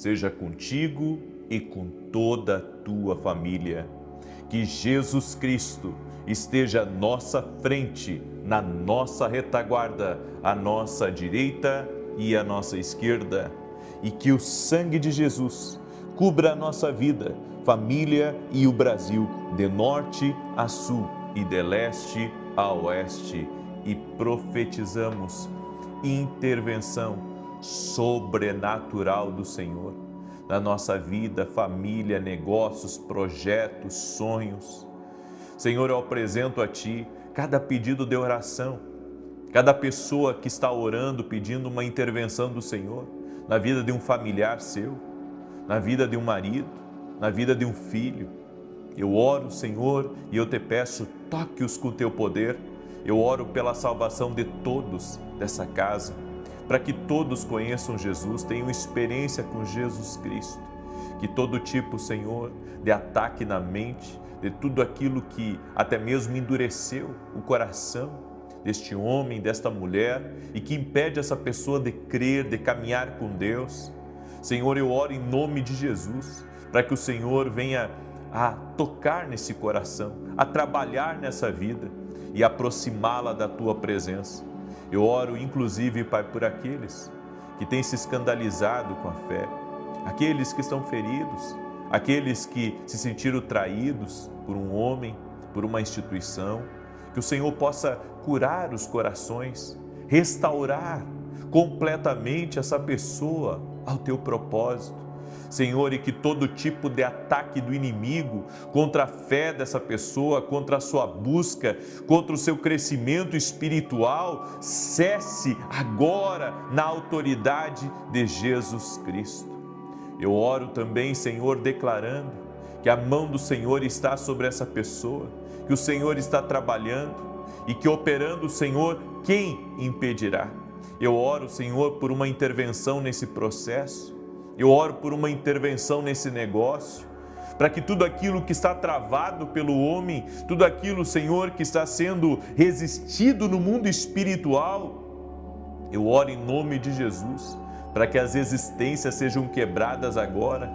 seja contigo e com toda a tua família. Que Jesus Cristo esteja à nossa frente, na nossa retaguarda, à nossa direita e à nossa esquerda. E que o sangue de Jesus cubra a nossa vida, família e o Brasil, de norte a sul e de leste a oeste. E profetizamos intervenção sobrenatural do Senhor na nossa vida, família, negócios, projetos, sonhos. Senhor, eu apresento a Ti cada pedido de oração, cada pessoa que está orando, pedindo uma intervenção do Senhor na vida de um familiar seu, na vida de um marido, na vida de um filho. Eu oro, Senhor, e eu te peço, toque-os com o Teu poder. Eu oro pela salvação de todos dessa casa, para que todos conheçam Jesus, tenham experiência com Jesus Cristo. Que todo tipo, Senhor, de ataque na mente, de tudo aquilo que até mesmo endureceu o coração deste homem, desta mulher, e que impede essa pessoa de crer, de caminhar com Deus. Senhor, eu oro em nome de Jesus, para que o Senhor venha a tocar nesse coração, a trabalhar nessa vida e aproximá-la da Tua presença. Eu oro inclusive, Pai, por aqueles que têm se escandalizado com a fé, aqueles que estão feridos, aqueles que se sentiram traídos por um homem, por uma instituição. Que o Senhor possa curar os corações, restaurar completamente essa pessoa ao Teu propósito. Senhor, e que todo tipo de ataque do inimigo contra a fé dessa pessoa, contra a sua busca, contra o seu crescimento espiritual, cesse agora na autoridade de Jesus Cristo. Eu oro também, Senhor, declarando que a mão do Senhor está sobre essa pessoa, que o Senhor está trabalhando e que operando o Senhor, quem impedirá? Eu oro, Senhor, por uma intervenção nesse processo. Eu oro por uma intervenção nesse negócio, para que tudo aquilo que está travado pelo homem, tudo aquilo, Senhor, que está sendo resistido no mundo espiritual, eu oro em nome de Jesus, para que as existências sejam quebradas agora,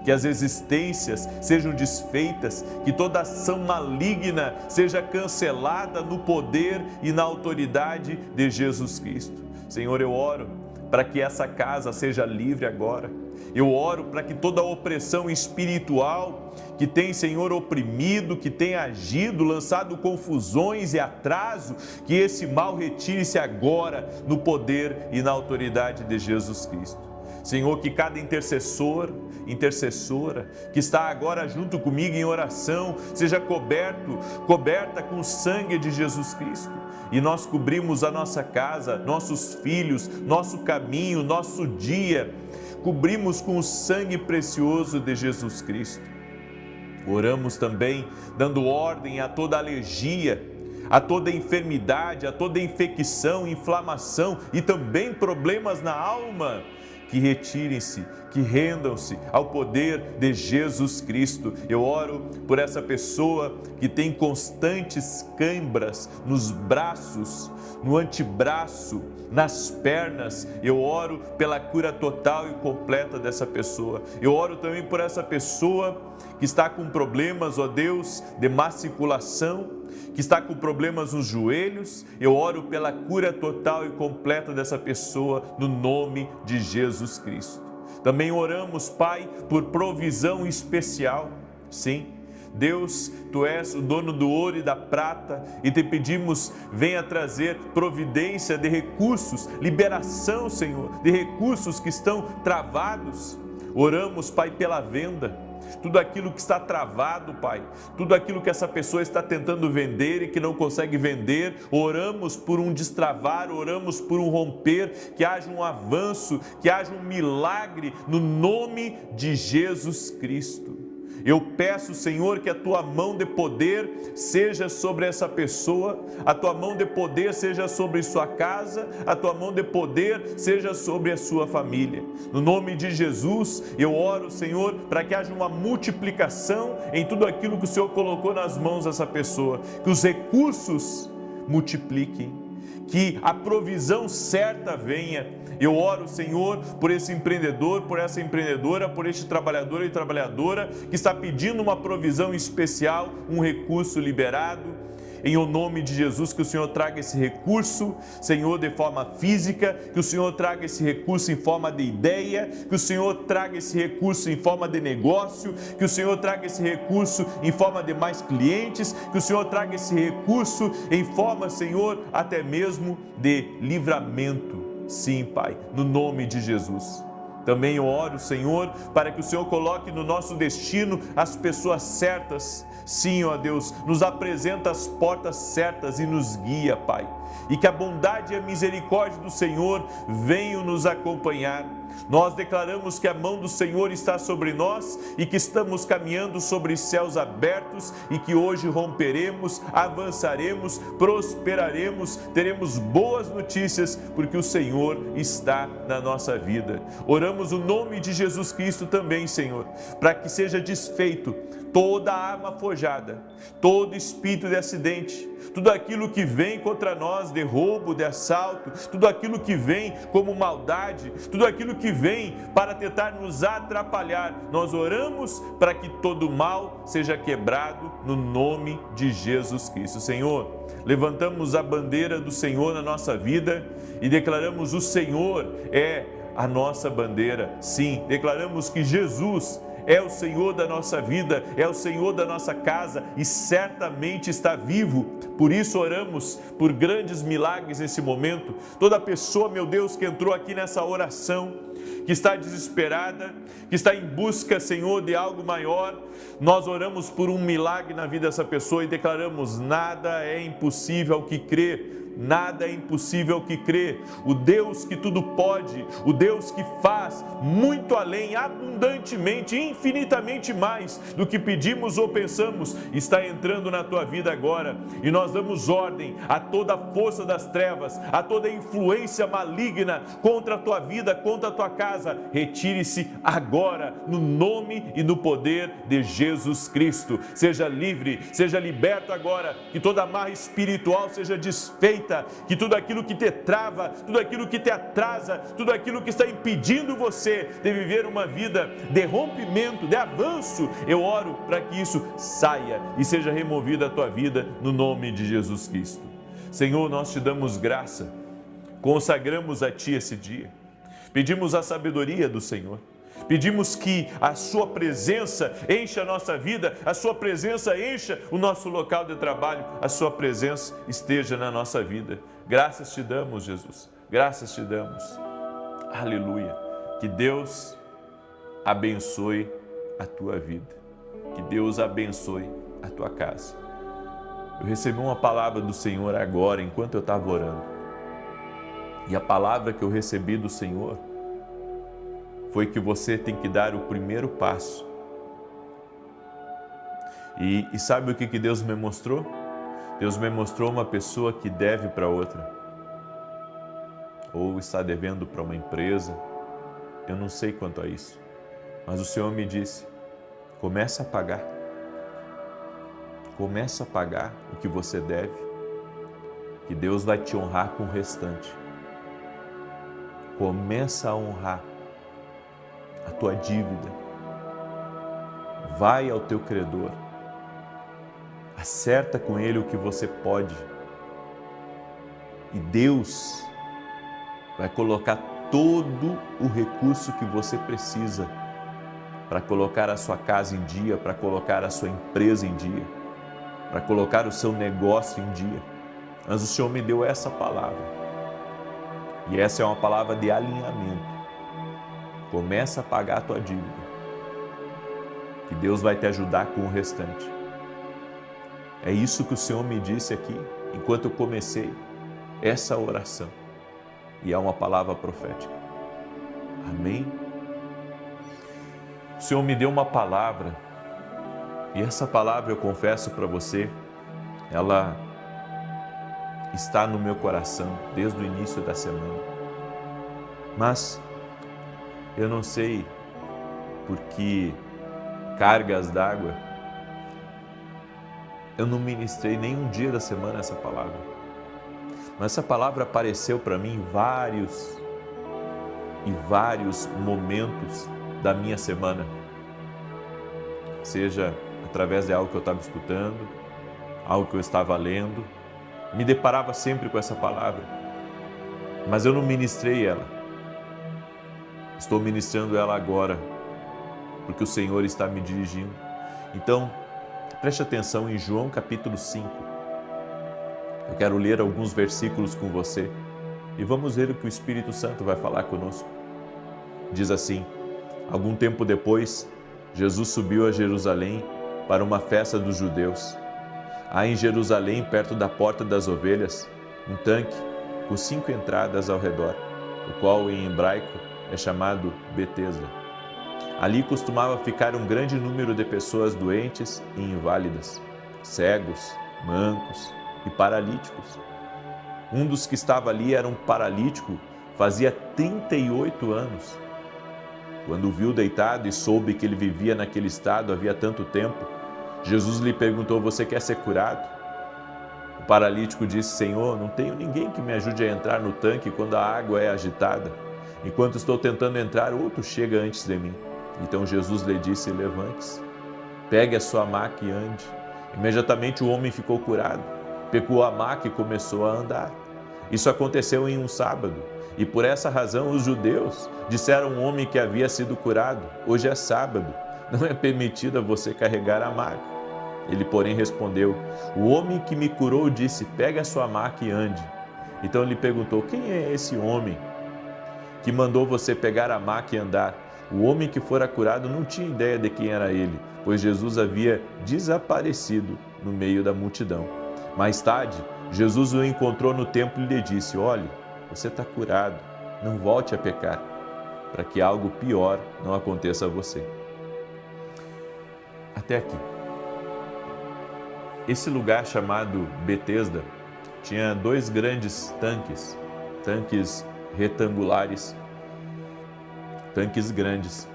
que as existências sejam desfeitas, que toda ação maligna seja cancelada no poder e na autoridade de Jesus Cristo. Senhor, eu oro para que essa casa seja livre agora. Eu oro para que toda a opressão espiritual que tem, Senhor, oprimido, que tem agido, lançado confusões e atraso, que esse mal retire-se agora no poder e na autoridade de Jesus Cristo. Senhor, que cada intercessor, intercessora, que está agora junto comigo em oração, seja coberta com o sangue de Jesus Cristo. E nós cobrimos a nossa casa, nossos filhos, nosso caminho, nosso dia, cobrimos com o sangue precioso de Jesus Cristo. Oramos também dando ordem a toda alergia, a toda enfermidade, a toda infecção, inflamação e também problemas na alma, que retirem-se, que rendam-se ao poder de Jesus Cristo. Eu oro por essa pessoa que tem constantes câimbras nos braços, no antebraço, nas pernas. Eu oro pela cura total e completa dessa pessoa. Eu oro também por essa pessoa que está com problemas, ó Deus, de má circulação, que está com problemas nos joelhos. Eu oro pela cura total e completa dessa pessoa, no nome de Jesus Cristo. Também oramos, Pai, por provisão especial. Sim, Deus, Tu és o dono do ouro e da prata e te pedimos, venha trazer providência de recursos, liberação, Senhor, de recursos que estão travados. Oramos, Pai, pela venda. Tudo aquilo que está travado, Pai, tudo aquilo que essa pessoa está tentando vender e que não consegue vender, oramos por um destravar, oramos por um romper, que haja um avanço, que haja um milagre no nome de Jesus Cristo. Eu peço, Senhor, que a Tua mão de poder seja sobre essa pessoa, a Tua mão de poder seja sobre sua casa, a Tua mão de poder seja sobre a sua família. No nome de Jesus, eu oro, Senhor, para que haja uma multiplicação em tudo aquilo que o Senhor colocou nas mãos dessa pessoa, que os recursos multipliquem, que a provisão certa venha. Eu oro, Senhor, por esse empreendedor, por essa empreendedora, por este trabalhador e trabalhadora que está pedindo uma provisão especial, um recurso liberado. Em o nome de Jesus, que o Senhor traga esse recurso, Senhor, de forma física, que o Senhor traga esse recurso em forma de ideia, que o Senhor traga esse recurso em forma de negócio, que o Senhor traga esse recurso em forma de mais clientes, que o Senhor traga esse recurso em forma, Senhor, até mesmo de livramento. Sim, Pai, no nome de Jesus. Também eu oro, Senhor, para que o Senhor coloque no nosso destino as pessoas certas. Sim, ó Deus, nos apresenta as portas certas e nos guia, Pai. E que a bondade e a misericórdia do Senhor venham nos acompanhar. Nós declaramos que a mão do Senhor está sobre nós e que estamos caminhando sobre céus abertos e que hoje romperemos, avançaremos, prosperaremos, teremos boas notícias porque o Senhor está na nossa vida. Oramos o nome de Jesus Cristo também, Senhor, para que seja desfeito toda arma forjada, todo espírito de acidente, tudo aquilo que vem contra nós de roubo, de assalto, tudo aquilo que vem como maldade, tudo aquilo que vem para tentar nos atrapalhar. Nós oramos para que todo mal seja quebrado no nome de Jesus Cristo. Senhor, levantamos a bandeira do Senhor na nossa vida e declaramos: o Senhor é a nossa bandeira. Sim, declaramos que Jesus é o Senhor da nossa vida, é o Senhor da nossa casa e certamente está vivo. Por isso oramos por grandes milagres nesse momento. Toda pessoa, meu Deus, que entrou aqui nessa oração, que está desesperada, que está em busca, Senhor, de algo maior, nós oramos por um milagre na vida dessa pessoa e declaramos: nada é impossível ao que crê. Nada é impossível ao que crê. O Deus que tudo pode, o Deus que faz muito além, abundantemente, infinitamente mais do que pedimos ou pensamos, está entrando na tua vida agora. E nós damos ordem a toda a força das trevas, a toda influência maligna contra a tua vida, contra a tua casa. Retire-se agora, no nome e no poder de Jesus Cristo. Seja livre, seja liberto agora, que toda amarra espiritual seja desfeita, que tudo aquilo que te trava, tudo aquilo que te atrasa, tudo aquilo que está impedindo você de viver uma vida de rompimento, de avanço, eu oro para que isso saia e seja removido da tua vida no nome de Jesus Cristo. Senhor, nós te damos graça, consagramos a Ti esse dia, pedimos a sabedoria do Senhor. Pedimos que a sua presença encha a nossa vida, a sua presença encha o nosso local de trabalho, a sua presença esteja na nossa vida. Graças te damos, Jesus, graças te damos. Aleluia. Que Deus abençoe a tua vida, que Deus abençoe a tua casa. Eu recebi uma palavra do Senhor agora, enquanto eu estava orando. E a palavra que eu recebi do Senhor foi que você tem que dar o primeiro passo. E sabe o que Deus me mostrou? Deus me mostrou uma pessoa que deve para outra. Ou está devendo para uma empresa. Eu não sei quanto a isso. Mas o Senhor me disse: começa a pagar. Começa a pagar o que você deve, que Deus vai te honrar com o restante. Começa a honrar a tua dívida. Vai ao teu credor, acerta com ele o que você pode, e Deus vai colocar todo o recurso que você precisa para colocar a sua casa em dia, para colocar a sua empresa em dia, para colocar o seu negócio em dia. Mas o Senhor me deu essa palavra, e essa é uma palavra de alinhamento. Começa a pagar a tua dívida, que Deus vai te ajudar com o restante. É isso que o Senhor me disse aqui, enquanto eu comecei essa oração. E é uma palavra profética. Amém? O Senhor me deu uma palavra, e essa palavra, eu confesso para você, ela está no meu coração desde o início da semana. Mas eu não sei por que cargas d'água eu não ministrei nenhum dia da semana essa palavra. Mas essa palavra apareceu para mim em vários momentos da minha semana. Seja através de algo que eu estava escutando, algo que eu estava lendo, me deparava sempre com essa palavra. Mas eu não ministrei ela. Estou ministrando ela agora, porque o Senhor está me dirigindo. Então, preste atenção em João capítulo 5. Eu quero ler alguns versículos com você e vamos ver o que o Espírito Santo vai falar conosco. Diz assim: algum tempo depois, Jesus subiu a Jerusalém para uma festa dos judeus. Há em Jerusalém, perto da Porta das Ovelhas, um tanque com 5 entradas ao redor, o qual em hebraico é chamado Betesda. Ali costumava ficar um grande número de pessoas doentes e inválidas, cegos, mancos e paralíticos. Um dos que estava ali era um paralítico, fazia 38 anos. Quando o viu deitado e soube que ele vivia naquele estado havia tanto tempo, Jesus lhe perguntou: você quer ser curado? O paralítico disse: Senhor, não tenho ninguém que me ajude a entrar no tanque quando a água é agitada. Enquanto estou tentando entrar, outro chega antes de mim. Então Jesus lhe disse: levante-se, pegue a sua maca e ande. Imediatamente o homem ficou curado, pegou a maca e começou a andar. Isso aconteceu em um sábado, e por essa razão os judeus disseram ao homem que havia sido curado: hoje é sábado, não é permitido a você carregar a maca. Ele, porém, respondeu: o homem que me curou disse: pegue a sua maca e ande. Então ele perguntou: quem é esse homem que mandou você pegar a maca e andar? O homem que fora curado não tinha ideia de quem era ele, pois Jesus havia desaparecido no meio da multidão. Mais tarde, Jesus o encontrou no templo e lhe disse: olhe, você está curado, não volte a pecar, para que algo pior não aconteça a você. Até aqui. Esse lugar chamado Betesda tinha 2 grandes tanques retangulares, tanques grandes,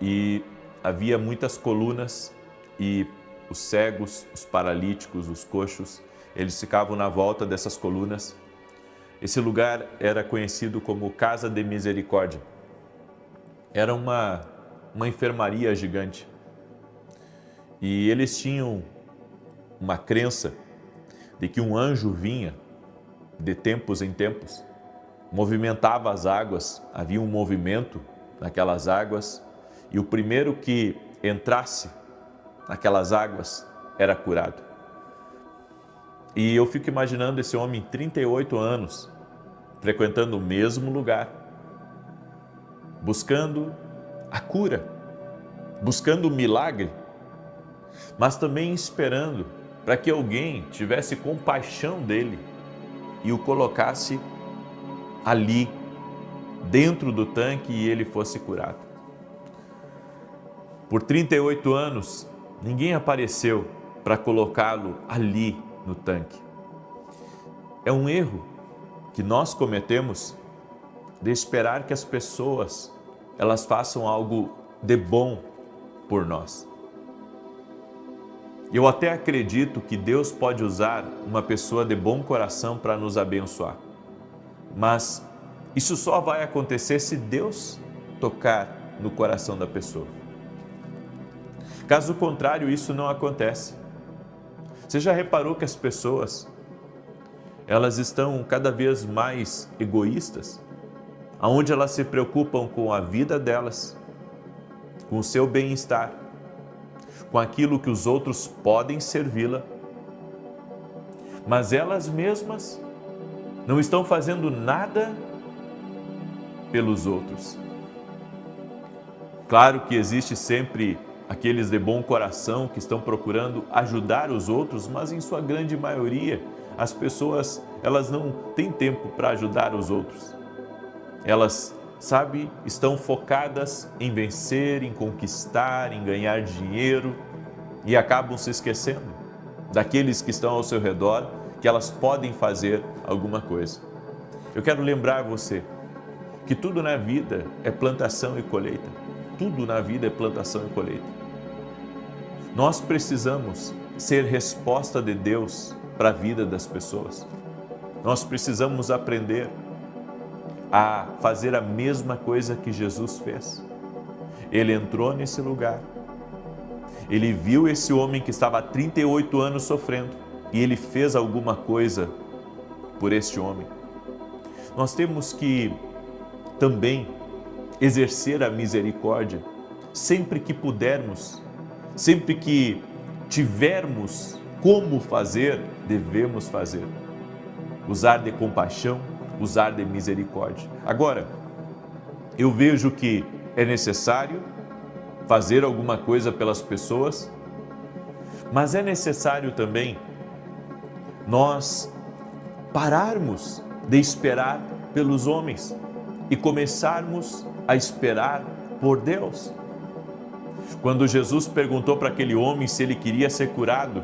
e havia muitas colunas e os cegos, os paralíticos, os coxos, eles ficavam na volta dessas colunas. Esse lugar era conhecido como Casa de Misericórdia. Era uma enfermaria gigante. E eles tinham uma crença de que um anjo vinha de tempos em tempos, movimentava as águas, havia um movimento naquelas águas, e o primeiro que entrasse naquelas águas era curado. E eu fico imaginando esse homem, 38 anos, frequentando o mesmo lugar, buscando a cura, buscando o milagre, mas também esperando para que alguém tivesse compaixão dele e o colocasse ali, dentro do tanque, e ele fosse curado. Por 38 anos, ninguém apareceu para colocá-lo ali no tanque. É um erro que nós cometemos de esperar que as pessoas elas façam algo de bom por nós. Eu até acredito que Deus pode usar uma pessoa de bom coração para nos abençoar. Mas isso só vai acontecer se Deus tocar no coração da pessoa. Caso contrário, isso não acontece. Você já reparou que as pessoas, elas estão cada vez mais egoístas, aonde elas se preocupam com a vida delas, com o seu bem-estar, com aquilo que os outros podem servi-la, mas elas mesmas não estão fazendo nada pelos outros. Claro que existe sempre aqueles de bom coração que estão procurando ajudar os outros, mas em sua grande maioria, as pessoas, elas não têm tempo para ajudar os outros. Elas, estão focadas em vencer, em conquistar, em ganhar dinheiro e acabam se esquecendo daqueles que estão ao seu redor, que elas podem fazer alguma coisa. Eu quero lembrar você que tudo na vida é plantação e colheita. Tudo na vida é plantação e colheita. Nós precisamos ser resposta de Deus para a vida das pessoas. nós precisamos aprender a fazer a mesma coisa que Jesus fez. Ele entrou nesse lugar, ele viu esse homem que estava há 38 anos sofrendo e ele fez alguma coisa por este homem. Nós temos que também exercer a misericórdia sempre que pudermos, sempre que tivermos como fazer, devemos fazer. Usar de compaixão, usar de misericórdia. Agora, eu vejo que é necessário fazer alguma coisa pelas pessoas, mas é necessário também nós pararmos de esperar pelos homens e começarmos a esperar por Deus. Quando Jesus perguntou para aquele homem se ele queria ser curado,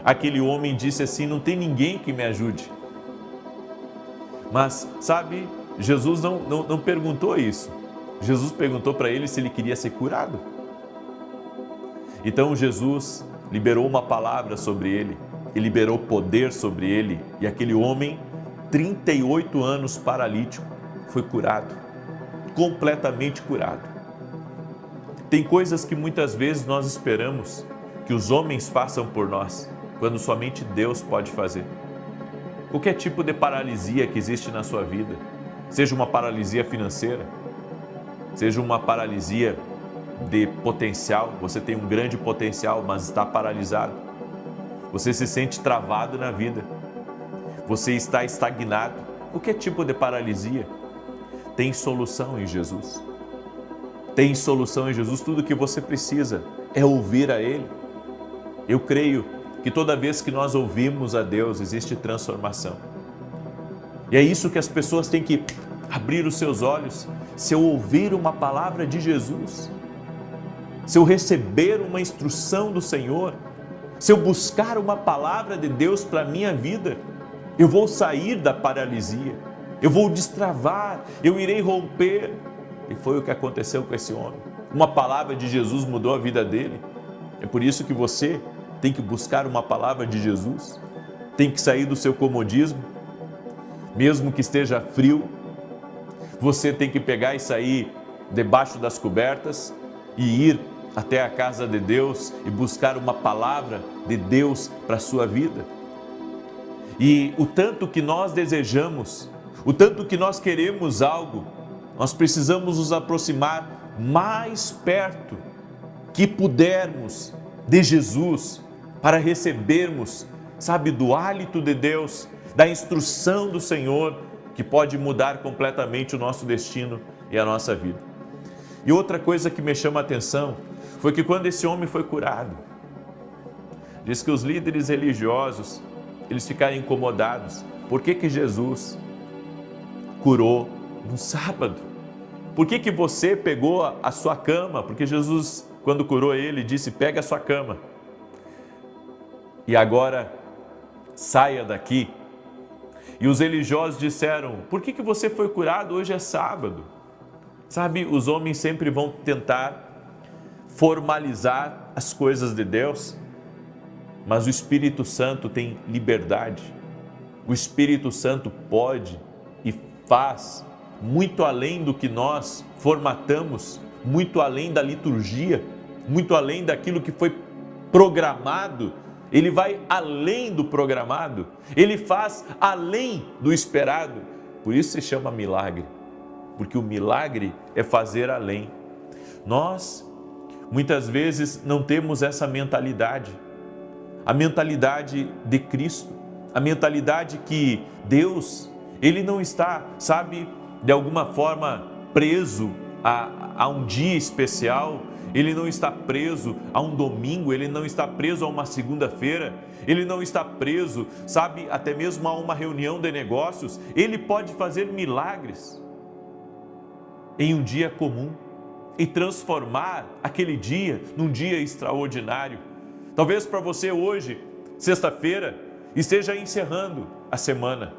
aquele homem disse assim: não tem ninguém que me ajude. Mas, sabe, Jesus não perguntou isso. Jesus perguntou para ele se ele queria ser curado. Então Jesus liberou uma palavra sobre ele, e liberou poder sobre ele, e aquele homem, 38 anos paralítico, foi curado, completamente curado. Tem coisas que muitas vezes nós esperamos que os homens façam por nós, quando somente Deus pode fazer. Qualquer tipo de paralisia que existe na sua vida, seja uma paralisia financeira, seja uma paralisia de potencial, você tem um grande potencial, mas está paralisado. Você se sente travado na vida, você está estagnado. Qualquer tipo de paralisia, tem solução em Jesus. Tem solução em Jesus. Tudo que você precisa é ouvir a Ele. Eu creio que toda vez que nós ouvimos a Deus, existe transformação. E é isso que as pessoas têm que abrir os seus olhos. Se eu ouvir uma palavra de Jesus, se eu receber uma instrução do Senhor, se eu buscar uma palavra de Deus para a minha vida, eu vou sair da paralisia, eu vou destravar, eu irei romper. E foi o que aconteceu com esse homem. Uma palavra de Jesus mudou a vida dele. É por isso que você tem que buscar uma palavra de Jesus, tem que sair do seu comodismo, mesmo que esteja frio, você tem que pegar e sair debaixo das cobertas e ir até a casa de Deus e buscar uma palavra de Deus para a sua vida. E o tanto que nós desejamos, o tanto que nós queremos algo, nós precisamos nos aproximar mais perto que pudermos de Jesus para recebermos, sabe, do hálito de Deus, da instrução do Senhor, que pode mudar completamente o nosso destino e a nossa vida. E outra coisa que me chama a atenção foi que quando esse homem foi curado, diz que os líderes religiosos, eles ficaram incomodados. Por que Jesus curou no sábado? Por que você pegou a sua cama? Porque Jesus, quando curou ele, disse: pega a sua cama e agora saia daqui. E os religiosos disseram: por que você foi curado? Hoje é sábado. Sabe, os homens sempre vão tentar formalizar as coisas de Deus, mas o Espírito Santo tem liberdade. O Espírito Santo pode e faz muito além do que nós formatamos, muito além da liturgia, muito além daquilo que foi programado. Ele vai além do programado, ele faz além do esperado. Por isso se chama milagre, porque o milagre é fazer além. Nós, muitas vezes, não temos essa mentalidade, a mentalidade de Cristo, a mentalidade que Deus, Ele não está, sabe, de alguma forma preso a um dia especial. Ele não está preso a um domingo, ele não está preso a uma segunda-feira, ele não está preso, sabe, até mesmo a uma reunião de negócios. Ele pode fazer milagres em um dia comum e transformar aquele dia num dia extraordinário. Talvez para você hoje, sexta-feira, esteja encerrando a semana,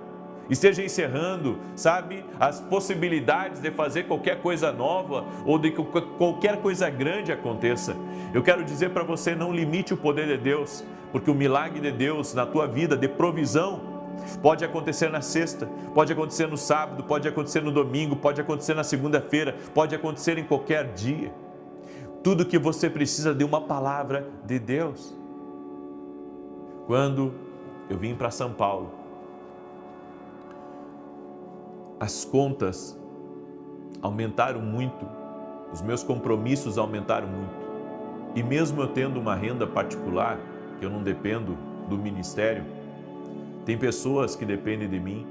esteja encerrando, sabe, as possibilidades de fazer qualquer coisa nova ou de que qualquer coisa grande aconteça. Eu quero dizer para você, não limite o poder de Deus, porque o milagre de Deus na tua vida de provisão Pode acontecer na sexta, pode acontecer no sábado, pode acontecer no domingo, pode acontecer na segunda-feira, pode acontecer em qualquer dia. Tudo que você precisa é de uma palavra de Deus. Quando eu vim para São Paulo, as contas aumentaram muito, os meus compromissos aumentaram muito. E mesmo eu tendo uma renda particular, que eu não dependo do ministério, tem pessoas que dependem de mim.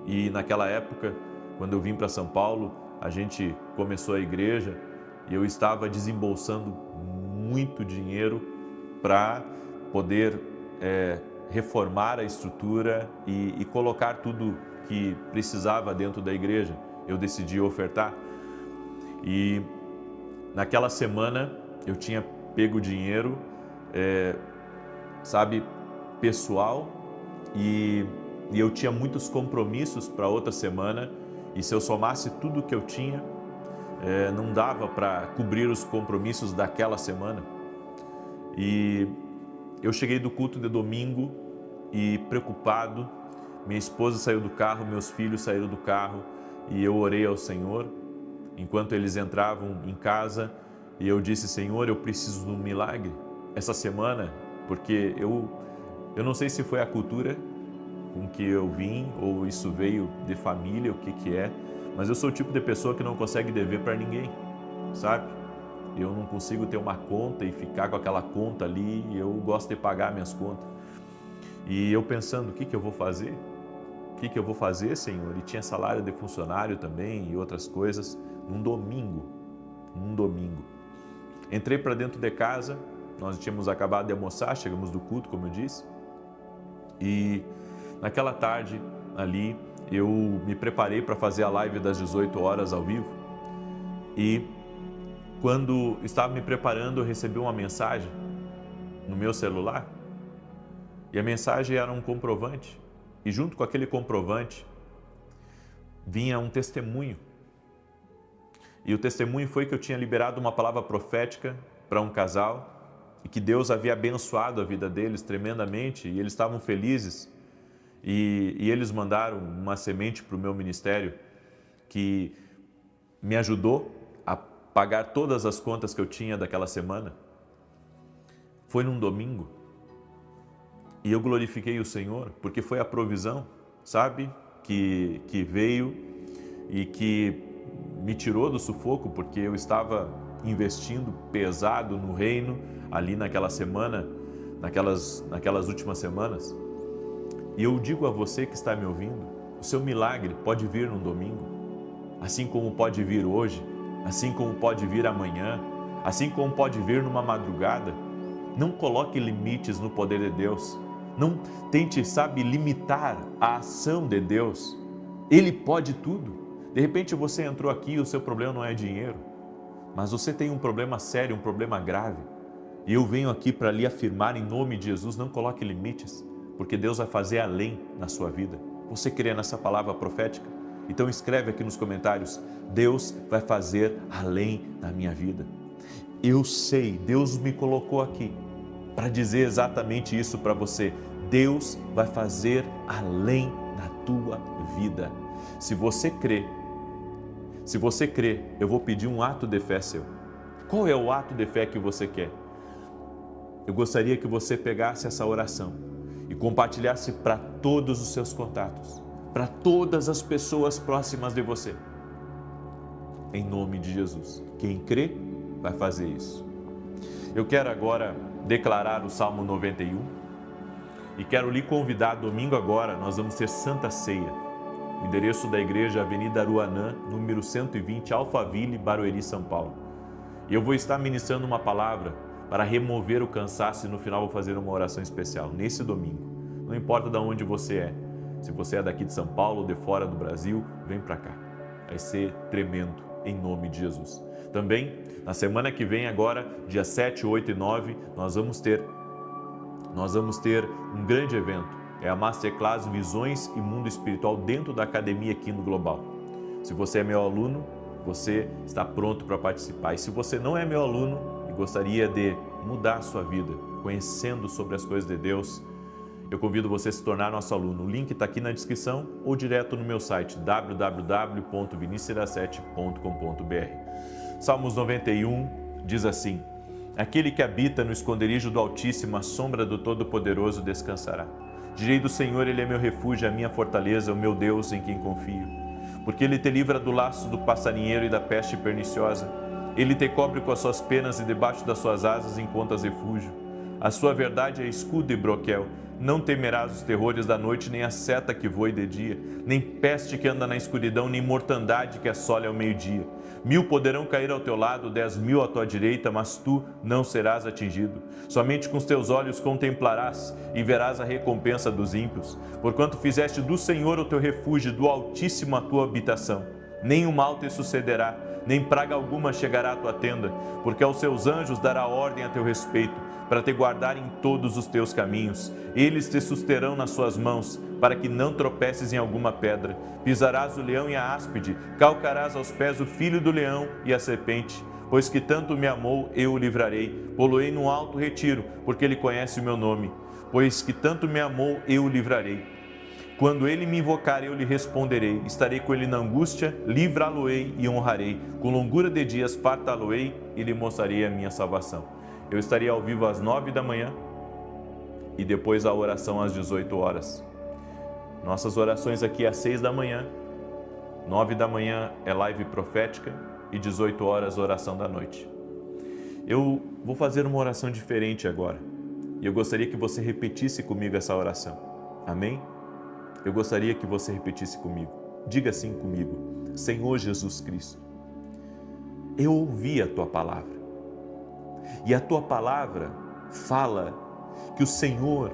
E naquela época, quando eu vim para São Paulo, a gente começou a igreja e eu estava desembolsando muito dinheiro para poder reformar a estrutura e colocar tudo que precisava dentro da igreja. Eu decidi ofertar. E naquela semana eu tinha pego dinheiro, pessoal, e eu tinha muitos compromissos para outra semana, e se eu somasse tudo que eu tinha, não dava para cobrir os compromissos daquela semana. E eu cheguei do culto de domingo e preocupado, minha esposa saiu do carro, meus filhos saíram do carro, e eu orei ao Senhor enquanto eles entravam em casa, e eu disse: Senhor, eu preciso de um milagre essa semana, porque eu não sei se foi a cultura com que eu vim ou isso veio de família, o que é, mas eu sou o tipo de pessoa que não consegue dever para ninguém, sabe? Eu não consigo ter uma conta e ficar com aquela conta ali, eu gosto de pagar minhas contas. E eu pensando, o que eu vou fazer? O que eu vou fazer, Senhor? E tinha salário de funcionário também e outras coisas. Num domingo. Entrei para dentro de casa, nós tínhamos acabado de almoçar, chegamos do culto, como eu disse, e naquela tarde ali eu me preparei para fazer a live das 18 horas ao vivo, e quando estava me preparando eu recebi uma mensagem no meu celular, e a mensagem era um comprovante, e junto com aquele comprovante vinha um testemunho. E o testemunho foi que eu tinha liberado uma palavra profética para um casal e que Deus havia abençoado a vida deles tremendamente e eles estavam felizes. E eles mandaram uma semente para o meu ministério que me ajudou a pagar todas as contas que eu tinha daquela semana. Foi num domingo e eu glorifiquei o Senhor porque foi a provisão, sabe, que veio e que me tirou do sufoco, porque eu estava investindo pesado no reino ali naquela semana, naquelas últimas semanas. E eu digo a você que está me ouvindo, o seu milagre pode vir num domingo, assim como pode vir hoje, assim como pode vir amanhã, assim como pode vir numa madrugada. Não coloque limites no poder de Deus, não tente, limitar a ação de Deus. Ele pode tudo. De repente você entrou aqui e o seu problema não é dinheiro, mas você tem um problema sério, um problema grave. E eu venho aqui para lhe afirmar em nome de Jesus, não coloque limites, porque Deus vai fazer além na sua vida. Você crê nessa palavra profética? Então escreve aqui nos comentários, Deus vai fazer além na minha vida. Eu sei, Deus me colocou aqui para dizer exatamente isso para você. Deus vai fazer além na tua vida. Se você crê, eu vou pedir um ato de fé seu. Qual é o ato de fé que você quer? Eu gostaria que você pegasse essa oração e compartilhasse para todos os seus contatos, para todas as pessoas próximas de você. Em nome de Jesus. Quem crê, vai fazer isso. Eu quero agora declarar o Salmo 91 e quero lhe convidar, domingo agora, nós vamos ter Santa Ceia. O endereço da igreja, Avenida Aruanã, número 120, Alphaville, Barueri, São Paulo. E eu vou estar ministrando uma palavra para remover o cansaço e no final vou fazer uma oração especial, nesse domingo. Não importa de onde você é, se você é daqui de São Paulo ou de fora do Brasil, vem para cá. Vai ser tremendo, em nome de Jesus. Também, na semana que vem agora, dia 7, 8 e 9, nós vamos ter um grande evento. É a Masterclass Visões e Mundo Espiritual dentro da Academia aqui no Global. Se você é meu aluno, você está pronto para participar. E se você não é meu aluno e gostaria de mudar a sua vida, conhecendo sobre as coisas de Deus, eu convido você a se tornar nosso aluno. O link está aqui na descrição ou direto no meu site www.vinicius17.com.br. Salmos 91 diz assim: aquele que habita no esconderijo do Altíssimo, à sombra do Todo-Poderoso descansará. Direi do Senhor, Ele é meu refúgio, a minha fortaleza, o meu Deus em quem confio. Porque Ele te livra do laço do passarinheiro e da peste perniciosa. Ele te cobre com as suas penas e debaixo das suas asas encontras refúgio. A sua verdade é escudo e broquel. Não temerás os terrores da noite, nem a seta que voe de dia, nem peste que anda na escuridão, nem mortandade que assole ao meio-dia. 1000 poderão cair ao teu lado, 10.000 à tua direita, mas tu não serás atingido. Somente com os teus olhos contemplarás e verás a recompensa dos ímpios. Porquanto fizeste do Senhor o teu refúgio, do Altíssimo a tua habitação. Nem o mal te sucederá, nem praga alguma chegará à tua tenda, porque aos seus anjos dará ordem a teu respeito, para te guardar em todos os teus caminhos. Eles te susterão nas suas mãos, para que não tropeces em alguma pedra. Pisarás o leão e a áspide, calcarás aos pés o filho do leão e a serpente. Pois que tanto me amou, eu o livrarei. Pô-lo-ei num alto retiro, porque ele conhece o meu nome. Pois que tanto me amou, eu o livrarei. Quando ele me invocar, eu lhe responderei. Estarei com ele na angústia, livrá-lo-ei e honrarei. Com longura de dias fartá-lo-ei e lhe mostrarei a minha salvação. Eu estaria ao vivo às 9 da manhã e depois a oração às 18 horas. Nossas orações aqui às 6 da manhã, 9 da manhã é live profética e 18 horas oração da noite. Eu vou fazer uma oração diferente agora e eu gostaria que você repetisse comigo essa oração. Amém? Eu gostaria que você repetisse comigo. Diga assim comigo: Senhor Jesus Cristo, eu ouvi a Tua palavra. E a Tua palavra fala que o Senhor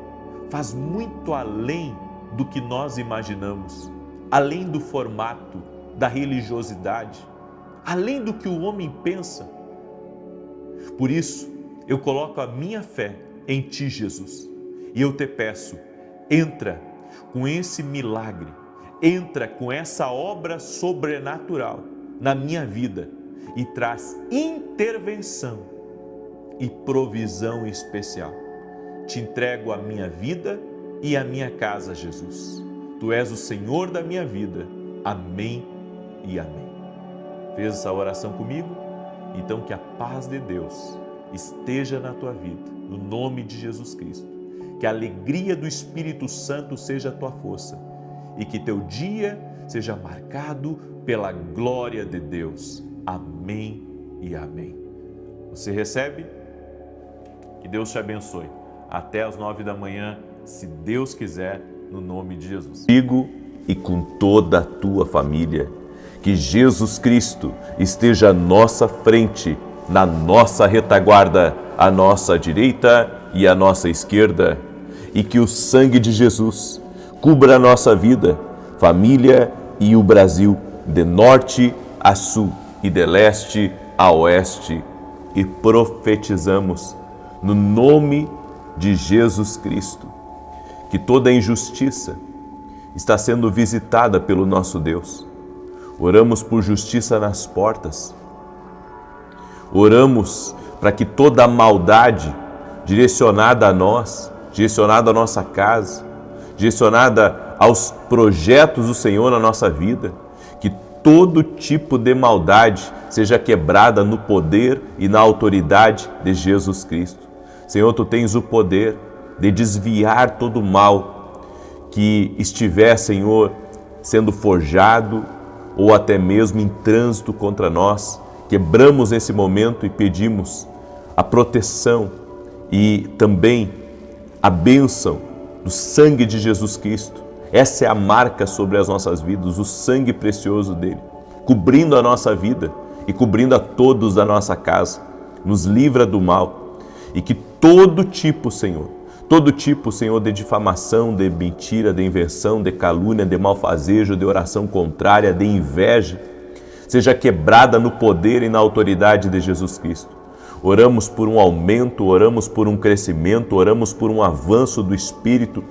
faz muito além do que nós imaginamos, além do formato, da religiosidade, além do que o homem pensa. Por isso, eu coloco a minha fé em Ti, Jesus, e eu te peço, entra com esse milagre, entra com essa obra sobrenatural na minha vida e traz intervenção e provisão especial. Te entrego a minha vida e a minha casa, Jesus. Tu és o Senhor da minha vida. Amém e amém. Fez essa oração comigo? Então que a paz de Deus esteja na tua vida, no nome de Jesus Cristo. Que a alegria do Espírito Santo seja a tua força e que teu dia seja marcado pela glória de Deus. Amém e amém. Você recebe? Que Deus te abençoe. Até às 9 da manhã, se Deus quiser, no nome de Jesus. Contigo e com toda a tua família. Que Jesus Cristo esteja à nossa frente, na nossa retaguarda, à nossa direita e à nossa esquerda. E que o sangue de Jesus cubra a nossa vida, família e o Brasil, de norte a sul e de leste a oeste. E profetizamos no nome de Jesus Cristo que toda injustiça está sendo visitada pelo nosso Deus. Oramos por justiça nas portas. Oramos para que toda a maldade direcionada a nós, direcionada à nossa casa, direcionada aos projetos do Senhor na nossa vida, que todo tipo de maldade seja quebrada no poder e na autoridade de Jesus Cristo. Senhor, Tu tens o poder de desviar todo o mal que estiver, Senhor, sendo forjado ou até mesmo em trânsito contra nós. Quebramos nesse momento e pedimos a proteção e também a bênção do sangue de Jesus Cristo. Essa é a marca sobre as nossas vidas, o sangue precioso dele, cobrindo a nossa vida e cobrindo a todos da nossa casa. Nos livra do mal e que todo tipo, Senhor, de difamação, de mentira, de invenção, de calúnia, de malfazejo, de oração contrária, de inveja, seja quebrada no poder e na autoridade de Jesus Cristo. Oramos por um aumento, oramos por um crescimento, oramos por um avanço do Espírito,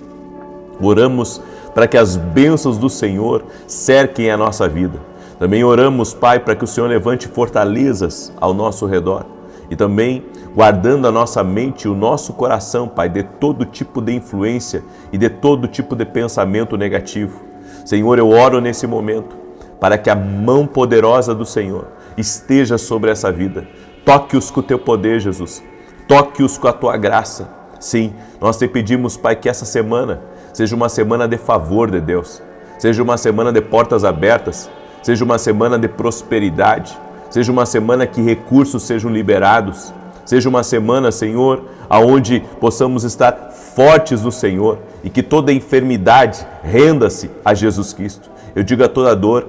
oramos para que as bênçãos do Senhor cerquem a nossa vida. Também oramos, Pai, para que o Senhor levante fortalezas ao nosso redor e também guardando a nossa mente e o nosso coração, Pai, de todo tipo de influência e de todo tipo de pensamento negativo. Senhor, eu oro nesse momento para que a mão poderosa do Senhor esteja sobre essa vida. Toque-os com o teu poder, Jesus. Toque-os com a tua graça. Sim, nós te pedimos, Pai, que essa semana seja uma semana de favor de Deus, seja uma semana de portas abertas, seja uma semana de prosperidade, seja uma semana que recursos sejam liberados, seja uma semana, Senhor, aonde possamos estar fortes no Senhor e que toda enfermidade renda-se a Jesus Cristo. Eu digo a toda dor,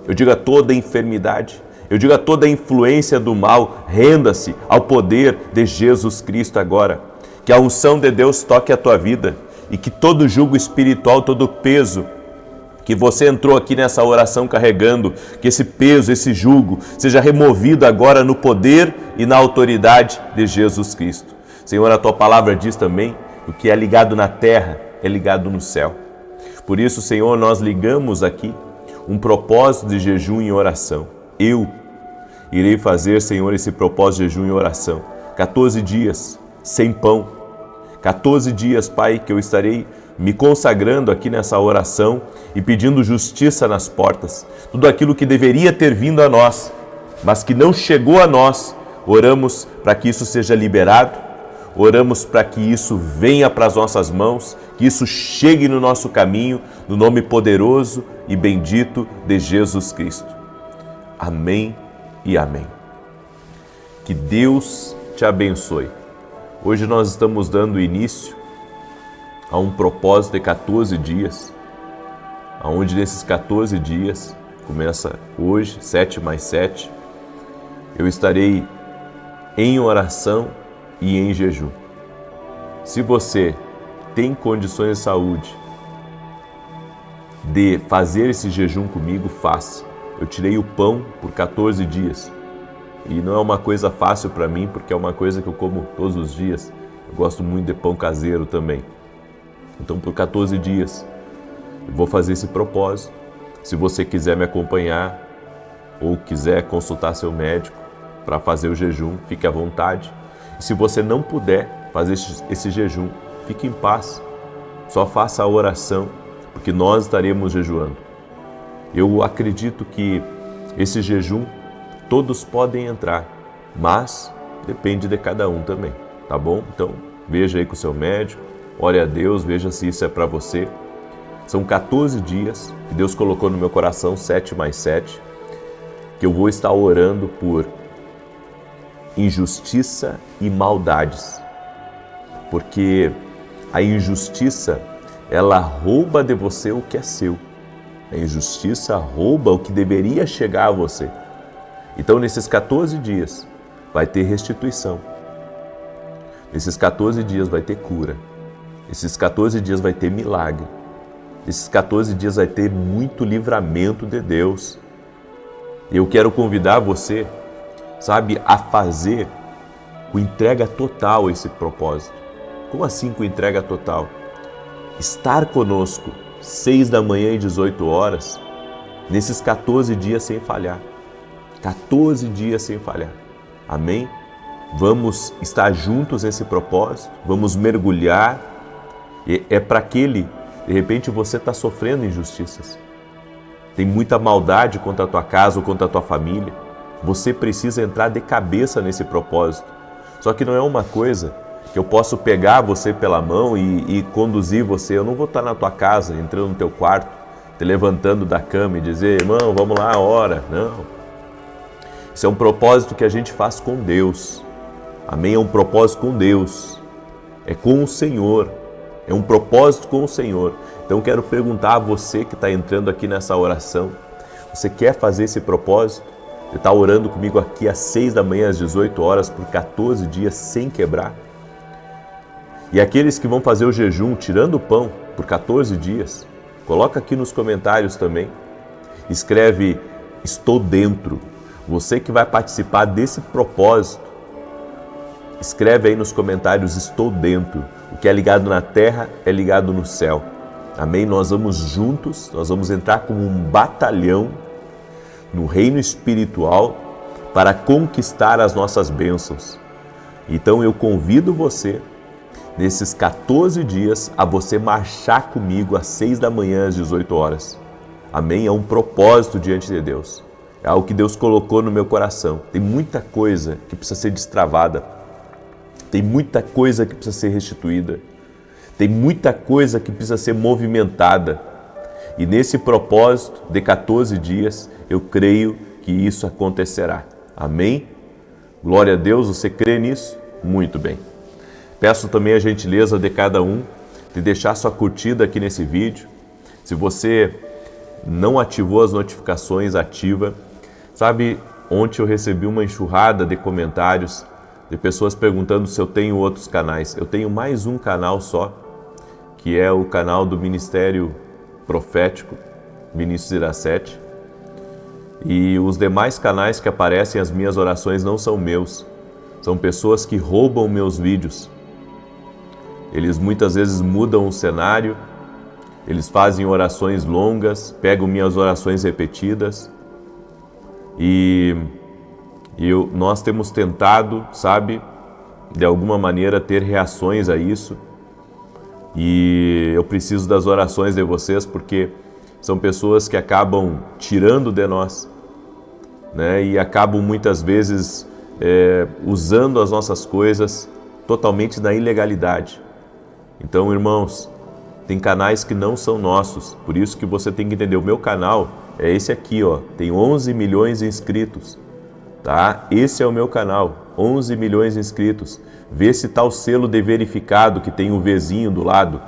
eu digo a toda enfermidade, eu digo a toda influência do mal, renda-se ao poder de Jesus Cristo agora. Que a unção de Deus toque a tua vida e que todo jugo espiritual, todo peso que você entrou aqui nessa oração carregando, que esse peso, esse jugo seja removido agora no poder e na autoridade de Jesus Cristo. Senhor, a tua palavra diz também que o que é ligado na terra é ligado no céu. Por isso, Senhor, nós ligamos aqui um propósito de jejum e oração. Eu irei fazer, Senhor, esse propósito de jejum e oração. 14 dias sem pão. 14 dias, Pai, que eu estarei me consagrando aqui nessa oração e pedindo justiça nas portas. Tudo aquilo que deveria ter vindo a nós, mas que não chegou a nós, oramos para que isso seja liberado, oramos para que isso venha para as nossas mãos, que isso chegue no nosso caminho, no nome poderoso e bendito de Jesus Cristo. Amém e amém. Que Deus te abençoe. Hoje nós estamos dando início a um propósito de 14 dias, onde nesses 14 dias, começa hoje, 7 mais 7, eu estarei em oração e em jejum. Se você tem condições de saúde de fazer esse jejum comigo, faça. Eu tirei o pão por 14 dias. E não é uma coisa fácil para mim, porque é uma coisa que eu como todos os dias. Eu gosto muito de pão caseiro também. Então, por 14 dias, eu vou fazer esse propósito. Se você quiser me acompanhar ou quiser consultar seu médico para fazer o jejum, fique à vontade. E se você não puder fazer esse jejum, fique em paz. Só faça a oração, porque nós estaremos jejuando. Eu acredito que esse jejum todos podem entrar, mas depende de cada um também, tá bom? Então, veja aí com o seu médico, ore a Deus, veja se isso é para você. São 14 dias que Deus colocou no meu coração, 7 mais 7, que eu vou estar orando por injustiça e maldades. Porque a injustiça, ela rouba de você o que é seu. A injustiça rouba o que deveria chegar a você. Então, nesses 14 dias, vai ter restituição. Nesses 14 dias vai ter cura. Nesses 14 dias vai ter milagre. Nesses 14 dias vai ter muito livramento de Deus. Eu quero convidar você, sabe, a fazer com entrega total esse propósito. Como assim com entrega total? Estar conosco 6 da manhã e 18 horas, nesses 14 dias sem falhar. 14 dias sem falhar. Amém? Vamos estar juntos nesse propósito, vamos mergulhar. É para aquele, de repente você está sofrendo injustiças. Tem muita maldade contra a tua casa ou contra a tua família. Você precisa entrar de cabeça nesse propósito. Só que não é uma coisa que eu posso pegar você pela mão e conduzir você. Eu não vou estar na tua casa, entrando no teu quarto, te levantando da cama e dizer, irmão, vamos lá, ora. Não. Isso é um propósito que a gente faz com Deus. Amém? É um propósito com Deus. É com o Senhor. É um propósito com o Senhor. Então eu quero perguntar a você que está entrando aqui nessa oração. Você quer fazer esse propósito? Você está orando comigo aqui às 6 da manhã, às 18 horas, por 14 dias sem quebrar? E aqueles que vão fazer o jejum, tirando o pão, por 14 dias, coloca aqui nos comentários também. Escreve, estou dentro. Você que vai participar desse propósito, escreve aí nos comentários, estou dentro. O que é ligado na terra é ligado no céu. Amém? Nós vamos juntos, nós vamos entrar como um batalhão no reino espiritual para conquistar as nossas bênçãos. Então eu convido você, nesses 14 dias, a você marchar comigo às 6 da manhã, às 18 horas. Amém? É um propósito diante de Deus. É algo que Deus colocou no meu coração. Tem muita coisa que precisa ser destravada. Tem muita coisa que precisa ser restituída. Tem muita coisa que precisa ser movimentada. E nesse propósito de 14 dias, eu creio que isso acontecerá. Amém? Glória a Deus, você crê nisso? Muito bem. Peço também a gentileza de cada um de deixar sua curtida aqui nesse vídeo. Se você não ativou as notificações, ativa. Sabe, ontem eu recebi uma enxurrada de comentários de pessoas perguntando se eu tenho outros canais. Eu tenho mais um canal só, que é o canal do Ministério Profético, Vinícius Iracete. E os demais canais que aparecem, as minhas orações não são meus. São pessoas que roubam meus vídeos. Eles muitas vezes mudam o cenário, eles fazem orações longas, pegam minhas orações repetidas. E nós temos tentado, sabe, de alguma maneira ter reações a isso. E eu preciso das orações de vocês, porque são pessoas que acabam tirando de nós, né? E acabam muitas vezes usando as nossas coisas totalmente na ilegalidade. Então, irmãos, tem canais que não são nossos, por isso que você tem que entender, o meu canal é esse aqui, ó, tem 11 milhões de inscritos, tá? Esse é o meu canal, 11 milhões de inscritos. Vê se tá o selo de verificado, que tem um Vzinho do lado.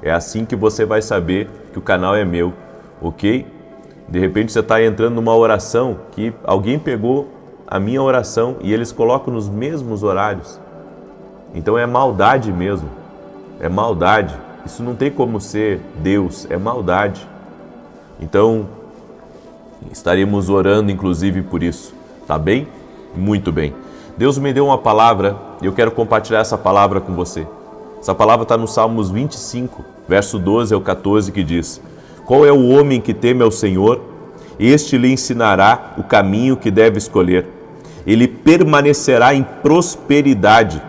É assim que você vai saber que o canal é meu, ok? De repente você está entrando numa oração que alguém pegou a minha oração e eles colocam nos mesmos horários. Então é maldade mesmo, é maldade. Isso não tem como ser Deus, é maldade. Então, estaremos orando inclusive por isso, tá bem? Muito bem. Deus me deu uma palavra e eu quero compartilhar essa palavra com você. Essa palavra está no Salmos 25, verso 12 ao 14, que diz: Qual é o homem que teme ao Senhor? Este lhe ensinará o caminho que deve escolher. Ele permanecerá em prosperidade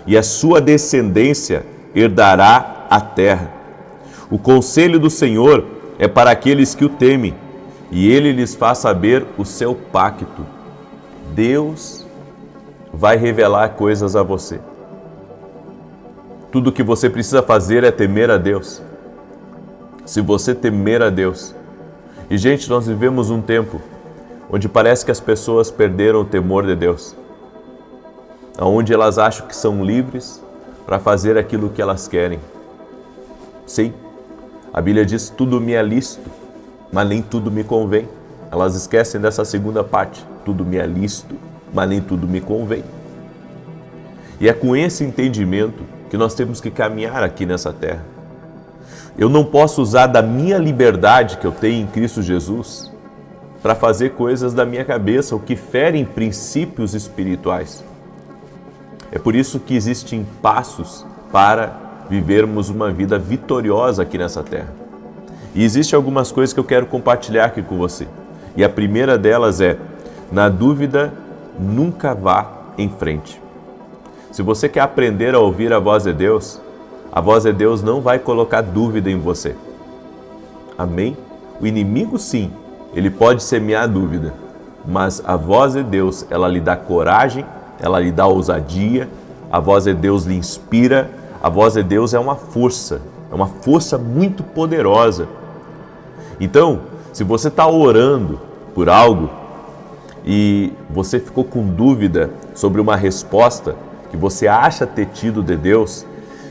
e a sua descendência herdará a terra. O conselho do Senhor é para aqueles que o temem, e ele lhes faz saber o seu pacto. Deus vai revelar coisas a você. Tudo o que você precisa fazer é temer a Deus. Se você temer a Deus. E, gente, nós vivemos um tempo onde parece que as pessoas perderam o temor de Deus. Onde elas acham que são livres para fazer aquilo que elas querem. Sim, a Bíblia diz: tudo me é lícito, mas nem tudo me convém. Elas esquecem dessa segunda parte: tudo me é lícito, mas nem tudo me convém. E é com esse entendimento que nós temos que caminhar aqui nessa terra. Eu não posso usar da minha liberdade que eu tenho em Cristo Jesus para fazer coisas da minha cabeça, o que ferem princípios espirituais. É por isso que existem passos para vivermos uma vida vitoriosa aqui nessa terra. E existem algumas coisas que eu quero compartilhar aqui com você. E a primeira delas é: na dúvida, nunca vá em frente. Se você quer aprender a ouvir a voz de Deus, a voz de Deus não vai colocar dúvida em você. Amém? O inimigo, sim, ele pode semear dúvida, mas a voz de Deus, ela lhe dá coragem, ela lhe dá ousadia, a voz de Deus lhe inspira, a voz de Deus é uma força muito poderosa. Então, se você está orando por algo e você ficou com dúvida sobre uma resposta que você acha ter tido de Deus,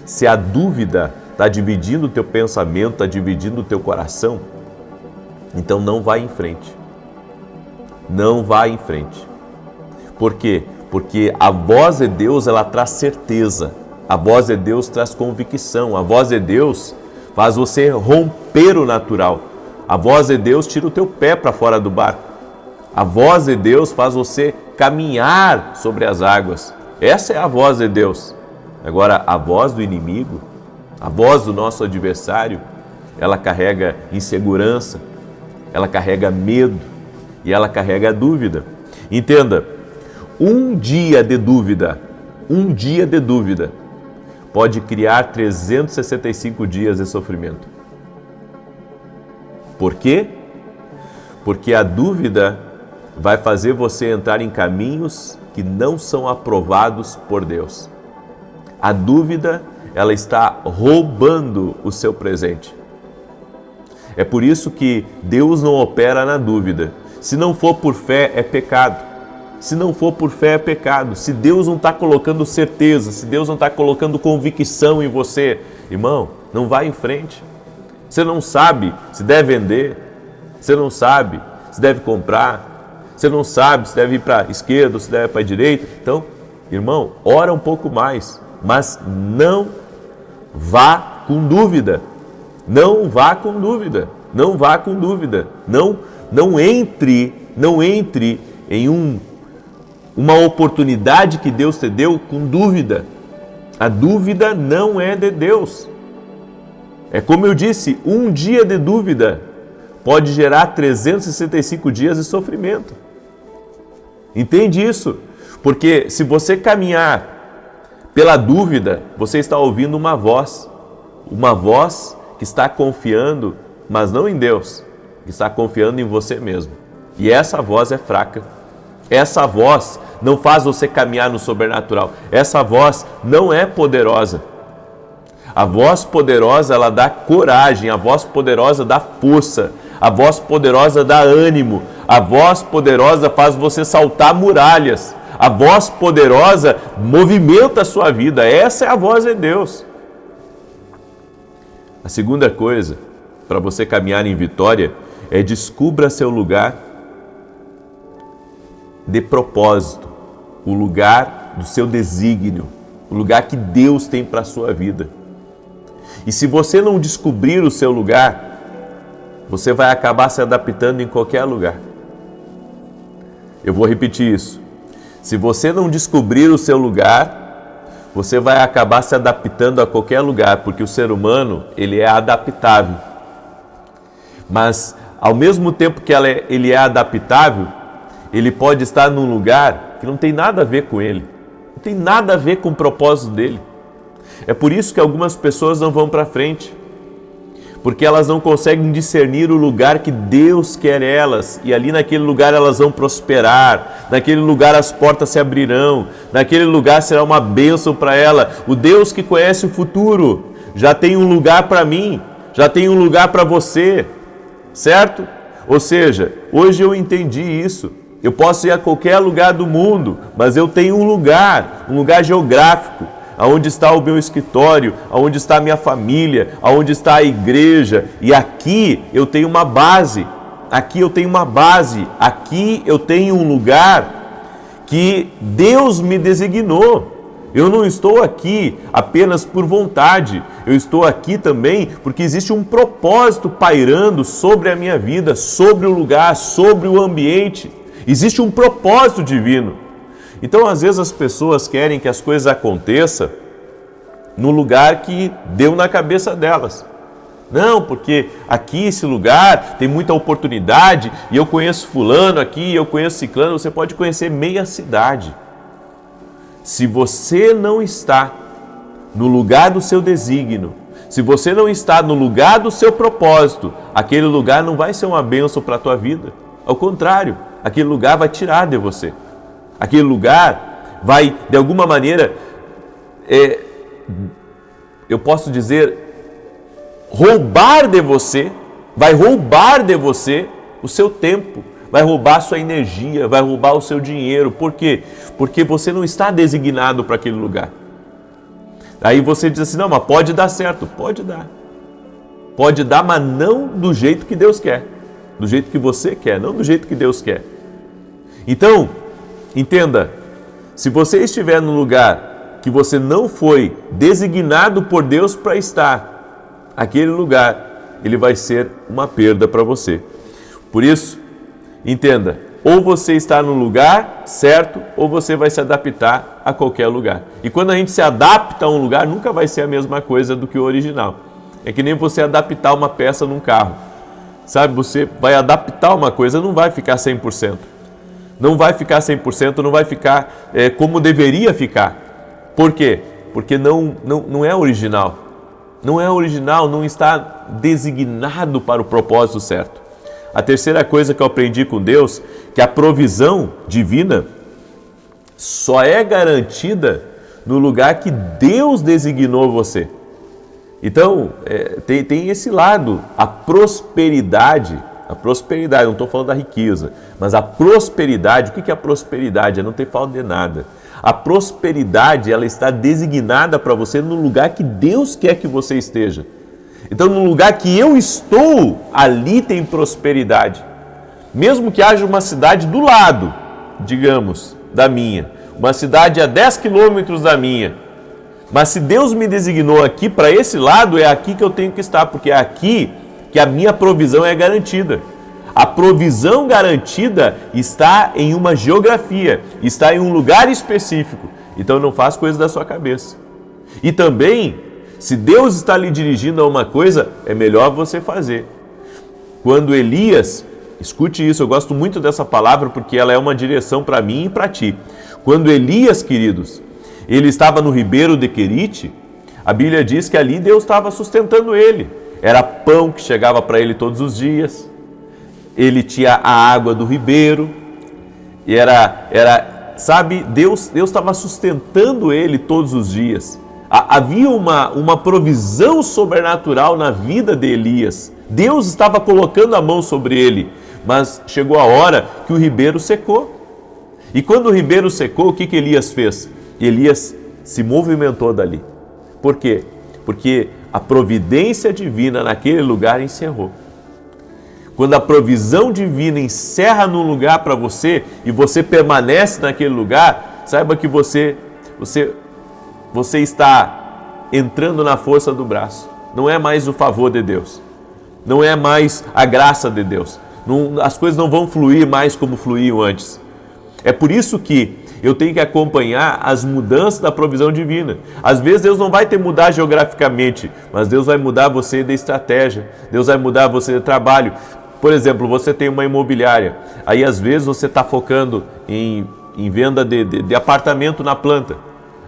se a dúvida está dividindo o teu pensamento, está dividindo o teu coração, então não vai em frente. Não vai em frente. Por quê? Porque a voz de Deus, ela traz certeza. A voz de Deus traz convicção. A voz de Deus faz você romper o natural. A voz de Deus tira o teu pé para fora do barco. A voz de Deus faz você caminhar sobre as águas. Essa é a voz de Deus. Agora, a voz do inimigo, a voz do nosso adversário, ela carrega insegurança, ela carrega medo e ela carrega dúvida. Entenda, um dia de dúvida um dia de dúvida pode criar 365 dias de sofrimento. Por quê? Porque a dúvida vai fazer você entrar em caminhos que não são aprovados por Deus. A dúvida, ela está roubando o seu presente. É por isso que Deus não opera na dúvida. Se não for por fé, é pecado. Se não for por fé, é pecado. Se Deus não está colocando certeza, se Deus não está colocando convicção em você, irmão, não vai em frente. Você não sabe se deve vender, você não sabe se deve comprar, você não sabe se deve ir para a esquerda ou se deve ir para a direita. Então, irmão, ora um pouco mais, mas não vá com dúvida. Não vá com dúvida. Não vá com dúvida. Não entre em uma oportunidade que Deus te deu com dúvida. A dúvida não é de Deus. É como eu disse, um dia de dúvida pode gerar 365 dias de sofrimento. Entende isso? Porque se você caminhar pela dúvida, você está ouvindo uma voz que está confiando, mas não em Deus, que está confiando em você mesmo. E essa voz é fraca. Essa voz não faz você caminhar no sobrenatural. Essa voz não é poderosa. A voz poderosa, ela dá coragem, a voz poderosa dá força, a voz poderosa dá ânimo, a voz poderosa faz você saltar muralhas, a voz poderosa movimenta a sua vida. Essa é a voz de Deus. A segunda coisa, para você caminhar em vitória, é descubra seu lugar de propósito, o lugar do seu desígnio, o lugar que Deus tem para a sua vida. E se você não descobrir o seu lugar, você vai acabar se adaptando em qualquer lugar. Eu vou repetir isso. Se você não descobrir o seu lugar, você vai acabar se adaptando a qualquer lugar, porque o ser humano, ele é adaptável. Mas, ao mesmo tempo que ele é adaptável, ele pode estar num lugar que não tem nada a ver com ele, não tem nada a ver com o propósito dele. É por isso que algumas pessoas não vão para frente, porque elas não conseguem discernir o lugar que Deus quer elas, e ali naquele lugar elas vão prosperar, naquele lugar as portas se abrirão, naquele lugar será uma bênção para ela. O Deus que conhece o futuro já tem um lugar para mim, já tem um lugar para você, certo? Ou seja, hoje eu entendi isso. Eu posso ir a qualquer lugar do mundo, mas eu tenho um lugar geográfico, aonde está o meu escritório, aonde está a minha família, aonde está a igreja, e aqui eu tenho uma base, aqui eu tenho um lugar que Deus me designou. Eu não estou aqui apenas por vontade, eu estou aqui também porque existe um propósito pairando sobre a minha vida, sobre o lugar, sobre o ambiente. Existe um propósito divino. Então, às vezes, as pessoas querem que as coisas aconteçam no lugar que deu na cabeça delas. Não, porque aqui, esse lugar, tem muita oportunidade, e eu conheço fulano aqui, eu conheço ciclano. Você pode conhecer meia cidade. Se você não está no lugar do seu desígnio, se você não está no lugar do seu propósito, aquele lugar não vai ser uma bênção para a tua vida. Ao contrário, aquele lugar vai tirar de você. Aquele lugar vai, de alguma maneira, eu posso dizer, roubar de você, vai roubar de você o seu tempo, vai roubar a sua energia, vai roubar o seu dinheiro. Por quê? Porque você não está designado para aquele lugar. Aí você diz assim, não, mas pode dar certo. Pode dar. Pode dar, mas não do jeito que Deus quer. Do jeito que você quer, não do jeito que Deus quer. Então, entenda, se você estiver num lugar que você não foi designado por Deus para estar, aquele lugar, ele vai ser uma perda para você. Por isso, entenda, ou você está no lugar certo, ou você vai se adaptar a qualquer lugar. E quando a gente se adapta a um lugar, nunca vai ser a mesma coisa do que o original. É que nem você adaptar uma peça num carro. Sabe, você vai adaptar uma coisa, não vai ficar 100%. Não vai ficar 100%, não vai ficar como deveria ficar. Por quê? Porque não é original. Não é original, não está designado para o propósito certo. A terceira coisa que eu aprendi com Deus, que a provisão divina só é garantida no lugar que Deus designou você. Então, tem esse lado, a prosperidade, não estou falando da riqueza, mas a prosperidade. O que é a prosperidade? É não ter falta de nada. A prosperidade, ela está designada para você no lugar que Deus quer que você esteja. Então, no lugar que eu estou, ali tem prosperidade. Mesmo que haja uma cidade do lado, digamos, da minha, uma cidade a 10 quilômetros da minha, mas se Deus me designou aqui para esse lado, é aqui que eu tenho que estar, porque é aqui que a minha provisão é garantida. A provisão garantida está em uma geografia, está em um lugar específico. Então não faz coisa da sua cabeça. E também, se Deus está lhe dirigindo a uma coisa, é melhor você fazer. Quando Elias, escute isso, eu gosto muito dessa palavra porque ela é uma direção para mim e para ti. Quando Elias, queridos, ele estava no ribeiro de Querite, a Bíblia diz que ali Deus estava sustentando ele. Era pão que chegava para ele todos os dias. Ele tinha a água do ribeiro. E sabe, Deus estava sustentando ele todos os dias. Havia uma provisão sobrenatural na vida de Elias. Deus estava colocando a mão sobre ele. Mas chegou a hora que o ribeiro secou. E quando o ribeiro secou, o que Elias fez? Elias se movimentou dali. Por quê? Porque a providência divina naquele lugar encerrou. Quando a provisão divina encerra num lugar para você e você permanece naquele lugar, saiba que você está entrando na força do braço. Não é mais o favor de Deus. Não é mais a graça de Deus. As coisas não vão fluir mais como fluíam antes. É por isso que eu tenho que acompanhar as mudanças da provisão divina. Às vezes Deus não vai te mudar geograficamente, mas Deus vai mudar você de estratégia. Deus vai mudar você de trabalho. Por exemplo, você tem uma imobiliária. Aí às vezes você está focando em venda de apartamento na planta.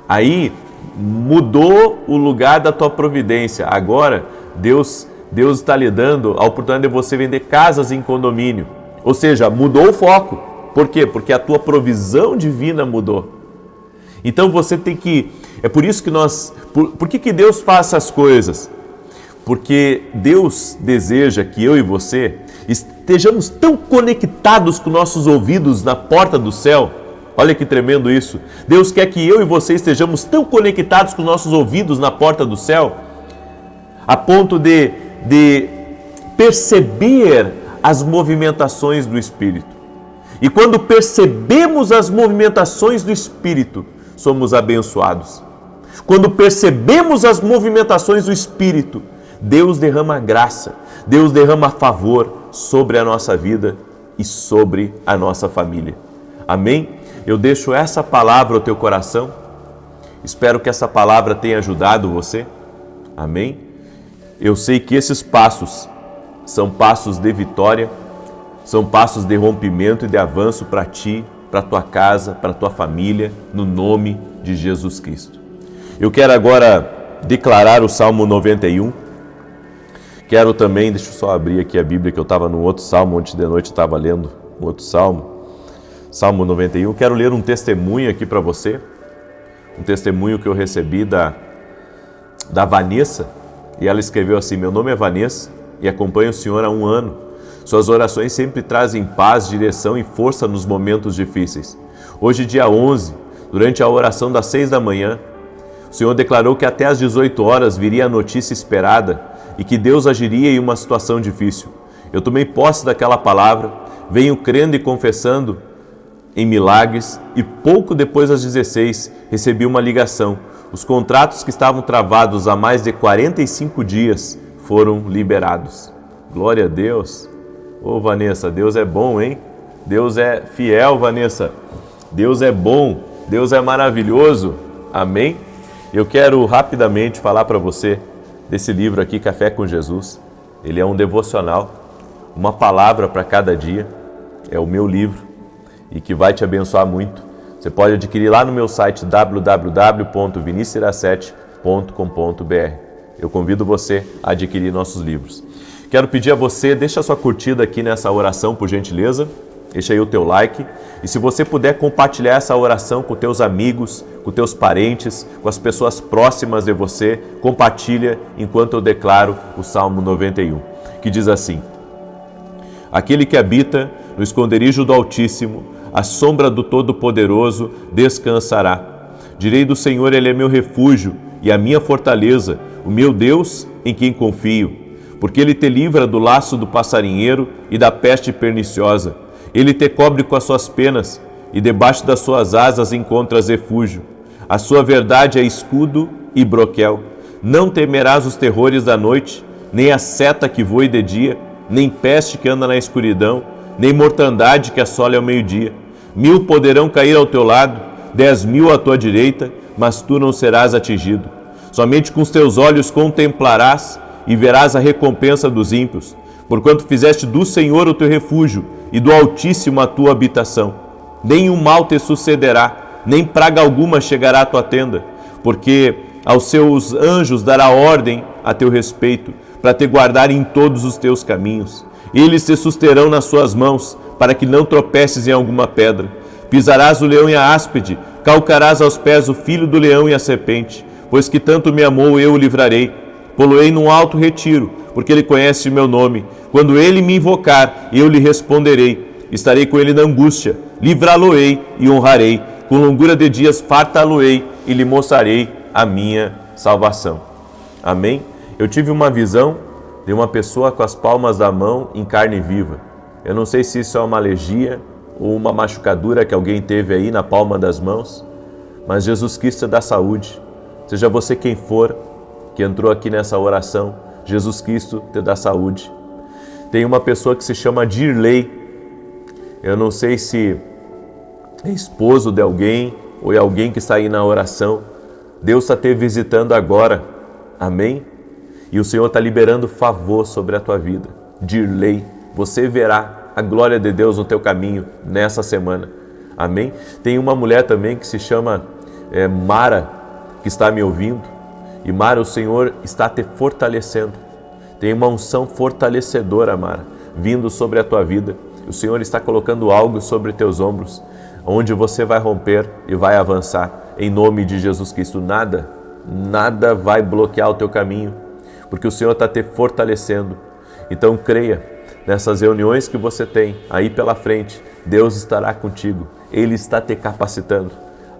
Aí mudou o lugar da tua providência. Agora Deus está lhe dando a oportunidade de você vender casas em condomínio. Ou seja, mudou o foco. Por quê? Porque a tua provisão divina mudou. Então você tem que... É por isso que por que Deus faz essas coisas? Porque Deus deseja que eu e você estejamos tão conectados com nossos ouvidos na porta do céu. Olha que tremendo isso. Deus quer que eu e você estejamos tão conectados com nossos ouvidos na porta do céu, a ponto de perceber as movimentações do Espírito. E quando percebemos as movimentações do Espírito, somos abençoados. Quando percebemos as movimentações do Espírito, Deus derrama graça, Deus derrama favor sobre a nossa vida e sobre a nossa família. Amém? Eu deixo essa palavra ao teu coração. Espero que essa palavra tenha ajudado você. Amém? Eu sei que esses passos são passos de vitória, são passos de rompimento e de avanço para ti, para tua casa, para tua família, no nome de Jesus Cristo. Eu quero agora declarar o Salmo 91. Quero também, deixa eu só abrir aqui a Bíblia, que eu estava no outro Salmo, ontem de noite eu estava lendo um outro Salmo, Salmo 91. Quero ler um testemunho aqui para você, um testemunho que eu recebi da Vanessa, e ela escreveu assim: meu nome é Vanessa e acompanho o Senhor há 1 ano. Suas orações sempre trazem paz, direção e força nos momentos difíceis. Hoje, dia 11, durante a oração das 6 da manhã, o Senhor declarou que até às 18 horas viria a notícia esperada e que Deus agiria em uma situação difícil. Eu tomei posse daquela palavra, venho crendo e confessando em milagres e pouco depois das 16 recebi uma ligação. Os contratos que estavam travados há mais de 45 dias foram liberados. Glória a Deus! Ô Vanessa, Deus é bom, hein? Deus é fiel, Vanessa. Deus é bom, Deus é maravilhoso. Amém? Eu quero rapidamente falar para você desse livro aqui, Café com Jesus. Ele é um devocional, uma palavra para cada dia. É o meu livro e que vai te abençoar muito. Você pode adquirir lá no meu site www.vinicius17.com.br. Eu convido você a adquirir nossos livros. Quero pedir a você, deixa a sua curtida aqui nessa oração, por gentileza. Deixa aí o teu like. E se você puder compartilhar essa oração com teus amigos, com teus parentes, com as pessoas próximas de você, compartilha enquanto eu declaro o Salmo 91, que diz assim: Aquele que habita no esconderijo do Altíssimo, à sombra do Todo-Poderoso descansará. Direi do Senhor, Ele é meu refúgio e a minha fortaleza, o meu Deus em quem confio. Porque Ele te livra do laço do passarinheiro e da peste perniciosa. Ele te cobre com as suas penas e debaixo das suas asas encontras refúgio. A sua verdade é escudo e broquel. Não temerás os terrores da noite, nem a seta que voe de dia, nem peste que anda na escuridão, nem mortandade que assola ao meio-dia. 1000 poderão cair ao teu lado, 10.000 à tua direita, mas tu não serás atingido. Somente com os teus olhos contemplarás e verás a recompensa dos ímpios, porquanto fizeste do Senhor o teu refúgio e do Altíssimo a tua habitação. Nenhum mal te sucederá, nem praga alguma chegará à tua tenda, porque aos seus anjos dará ordem a teu respeito, para te guardar em todos os teus caminhos. Eles te susterão nas suas mãos, para que não tropeces em alguma pedra. Pisarás o leão e a áspide, calcarás aos pés o filho do leão e a serpente, pois que tanto me amou, eu o livrarei. Poloei num alto retiro, porque ele conhece o meu nome. Quando ele me invocar, eu lhe responderei. Estarei com ele na angústia, livrá-lo-ei e honrarei. Com longura de dias fartá-lo-ei e lhe mostrarei a minha salvação. Amém? Eu tive uma visão de uma pessoa com as palmas da mão em carne viva. Eu não sei se isso é uma alergia ou uma machucadura que alguém teve aí na palma das mãos, mas Jesus Cristo dá saúde. Seja você quem for que entrou aqui nessa oração, Jesus Cristo te dá saúde. Tem uma pessoa que se chama Dirley. Eu não sei se é esposo de alguém ou é alguém que está aí na oração. Deus está te visitando agora. Amém? E o Senhor está liberando favor sobre a tua vida. Dirley, você verá a glória de Deus no teu caminho nessa semana. Amém? Tem uma mulher também que se chama Mara, que está me ouvindo. E Mara, o Senhor está te fortalecendo. Tem uma unção fortalecedora, Mara, vindo sobre a tua vida. O Senhor está colocando algo sobre teus ombros, onde você vai romper e vai avançar. Em nome de Jesus Cristo, nada vai bloquear o teu caminho, porque o Senhor está te fortalecendo. Então creia, nessas reuniões que você tem aí pela frente, Deus estará contigo. Ele está te capacitando.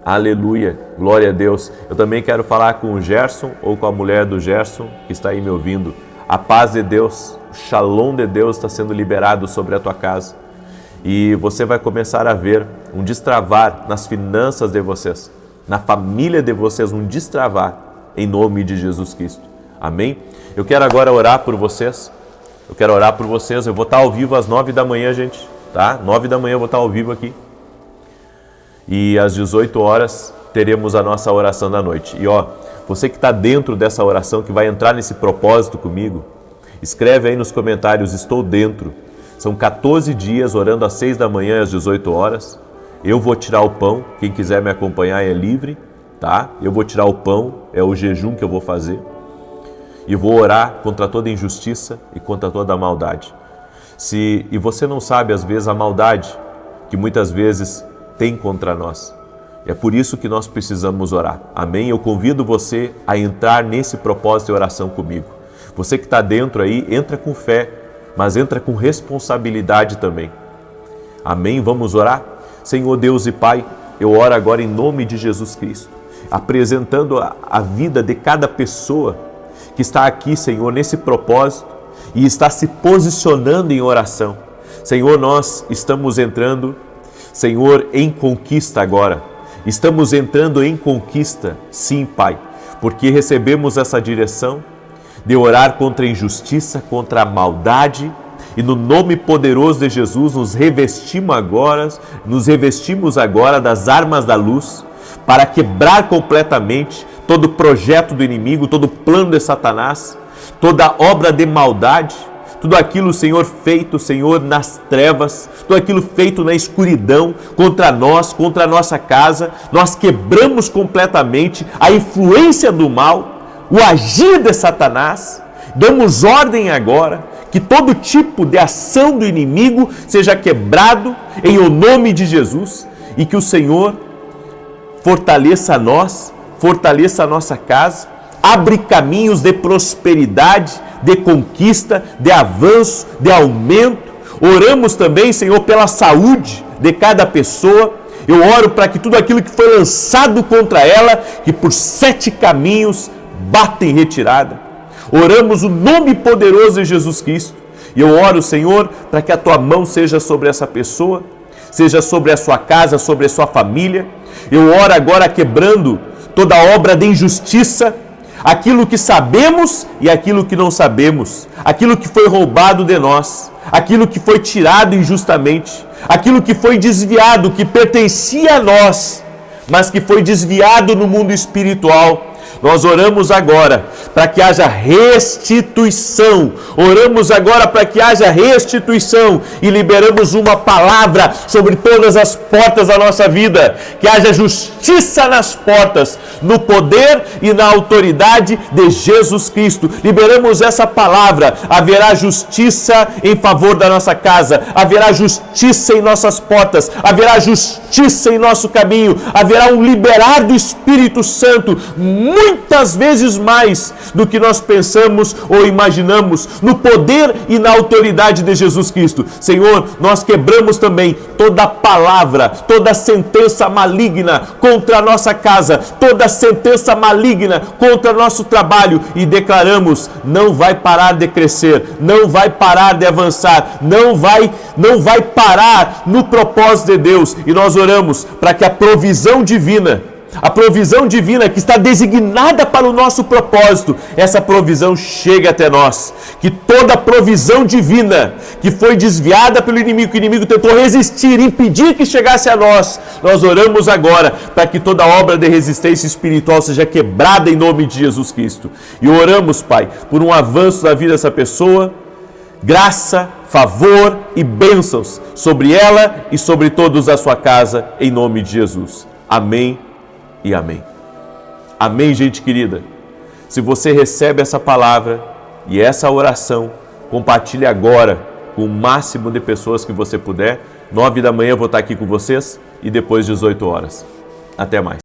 Aleluia, glória a Deus. Eu também quero falar com o Gerson ou com a mulher do Gerson que está aí me ouvindo. A paz de Deus, o shalom de Deus está sendo liberado sobre a tua casa. E você vai começar a ver um destravar nas finanças de vocês, na família de vocês, um destravar em nome de Jesus Cristo. Amém? Eu quero agora orar por vocês. Eu vou estar ao vivo às 9 da manhã, gente. Tá? 9 da manhã eu vou estar ao vivo aqui. E às 18 horas teremos a nossa oração da noite. E você que está dentro dessa oração, que vai entrar nesse propósito comigo, escreve aí nos comentários, estou dentro. São 14 dias orando às 6 da manhã e às 18 horas. Eu vou tirar o pão, quem quiser me acompanhar é livre, tá? Eu vou tirar o pão, é o jejum que eu vou fazer. E vou orar contra toda injustiça e contra toda maldade. E você não sabe, às vezes, a maldade que muitas vezes tem contra nós. É por isso que nós precisamos orar. Amém? Eu convido você a entrar nesse propósito de oração comigo. Você que está dentro aí, entra com fé, mas entra com responsabilidade também. Amém? Vamos orar? Senhor Deus e Pai, eu oro agora em nome de Jesus Cristo, apresentando a vida de cada pessoa que está aqui, Senhor, nesse propósito e está se posicionando em oração. Senhor, nós estamos entrando, Senhor, em conquista agora. Estamos entrando em conquista, sim, Pai, porque recebemos essa direção de orar contra a injustiça, contra a maldade, e no nome poderoso de Jesus nos revestimos agora das armas da luz para quebrar completamente todo projeto do inimigo, todo plano de Satanás, toda obra de maldade, tudo aquilo, Senhor, feito, Senhor, nas trevas, tudo aquilo feito na escuridão contra nós, contra a nossa casa, nós quebramos completamente a influência do mal, o agir de Satanás, damos ordem agora que todo tipo de ação do inimigo seja quebrado em o nome de Jesus e que o Senhor fortaleça nós, fortaleça a nossa casa, abre caminhos de prosperidade, de conquista, de avanço, de aumento. Oramos também, Senhor, pela saúde de cada pessoa. Eu oro para que tudo aquilo que foi lançado contra ela, que por 7 caminhos bata em retirada. Oramos o nome poderoso de Jesus Cristo. E eu oro, Senhor, para que a tua mão seja sobre essa pessoa, seja sobre a sua casa, sobre a sua família. Eu oro agora quebrando toda obra de injustiça, aquilo que sabemos e aquilo que não sabemos, aquilo que foi roubado de nós, aquilo que foi tirado injustamente, aquilo que foi desviado, que pertencia a nós, mas que foi desviado no mundo espiritual. Nós oramos agora para que haja restituição. Oramos agora para que haja restituição e liberamos uma palavra sobre todas as portas da nossa vida. Que haja justiça nas portas, no poder e na autoridade de Jesus Cristo. Liberamos essa palavra. Haverá justiça em favor da nossa casa. Haverá justiça em nossas portas. Haverá justiça em nosso caminho. Haverá um liberar do Espírito Santo muitas vezes mais do que nós pensamos ou imaginamos, no poder e na autoridade de Jesus Cristo. Senhor, nós quebramos também toda palavra, toda sentença maligna contra a nossa casa, toda sentença maligna contra nosso trabalho e declaramos: não vai parar de crescer, não vai parar de avançar, não vai parar no propósito de Deus. E nós oramos para que a provisão divina que está designada para o nosso propósito, essa provisão chegue até nós. Que toda provisão divina que foi desviada pelo inimigo, que o inimigo tentou resistir, impedir que chegasse a nós, nós oramos agora para que toda obra de resistência espiritual seja quebrada em nome de Jesus Cristo. E oramos, Pai, por um avanço da vida dessa pessoa, graça, favor e bênçãos sobre ela e sobre todos da sua casa, em nome de Jesus. Amém e amém. Amém, gente querida. Se você recebe essa palavra e essa oração, compartilhe agora com o máximo de pessoas que você puder. 9 da manhã eu vou estar aqui com vocês e depois 18 horas. Até mais.